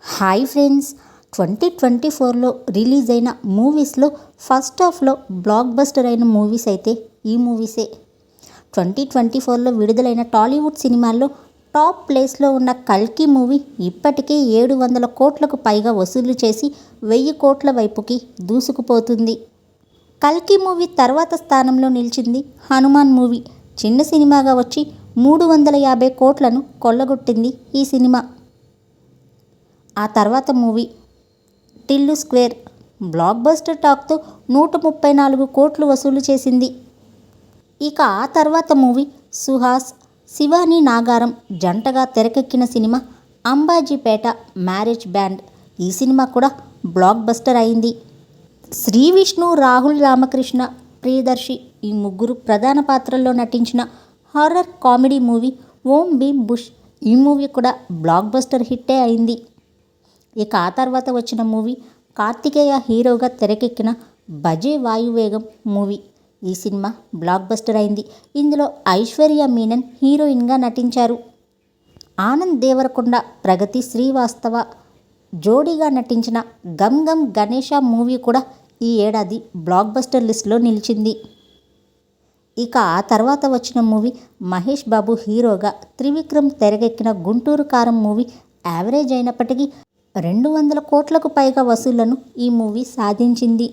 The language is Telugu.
హాయ్ ఫ్రెండ్స్, 2024లో రిలీజ్ అయిన మూవీస్లో ఫస్ట్ హాఫ్లో బ్లాక్ బస్టర్ అయిన మూవీస్ అయితే ఈ మూవీసే. 2024లో విడుదలైన టాలీవుడ్ సినిమాల్లో టాప్ ప్లేస్లో ఉన్న కల్కి మూవీ ఇప్పటికే 700 కోట్లకు పైగా వసూలు చేసి 1000 కోట్ల వైపుకి దూసుకుపోతుంది. కల్కి మూవీ తర్వాత స్థానంలో నిలిచింది హనుమాన్ మూవీ. చిన్న సినిమాగా వచ్చి 350 కోట్లను కొల్లగొట్టింది ఈ సినిమా. ఆ తర్వాత movie Tillu square blockbuster టాక్తో 134 కోట్లు వసూలు చేసింది. ఇక ఆ తర్వాత మూవీ సుహాస్, శివాని నాగారం జంటగా తెరకెక్కిన సినిమా అంబాజీపేట మ్యారేజ్ బ్యాండ్. ఈ సినిమా కూడా బ్లాక్ బస్టర్ అయింది. శ్రీ విష్ణు, రాహుల్ రామకృష్ణ, ప్రియదర్శి ఈ ముగ్గురు ప్రధాన పాత్రల్లో నటించిన హారర్ కామెడీ మూవీ ఓం భీమ్ బుష్. ఈ మూవీ కూడా బ్లాక్ బస్టర్ హిట్టే అయింది. ఇక ఆ తర్వాత వచ్చిన మూవీ కార్తికేయ హీరోగా తెరకెక్కిన భజే వాయువేగం మూవీ. ఈ సినిమా బ్లాక్ బస్టర్ అయింది. ఇందులో ఐశ్వర్య మీనన్ హీరోయిన్గా నటించారు. ఆనంద్ దేవరకొండ, ప్రగతి శ్రీవాస్తవ జోడీగా నటించిన గమ్ గమ్ గణేష మూవీ కూడా ఈ ఏడాది బ్లాక్ బస్టర్ లిస్టులో నిలిచింది. ఇక ఆ తర్వాత వచ్చిన మూవీ మహేష్ బాబు హీరోగా త్రివిక్రమ్ తెరకెక్కిన గుంటూరు కారం మూవీ యావరేజ్ అయినప్పటికీ 200 కోట్లకు పైగా వసూళ్లను ఈ మూవీ సాధించింది.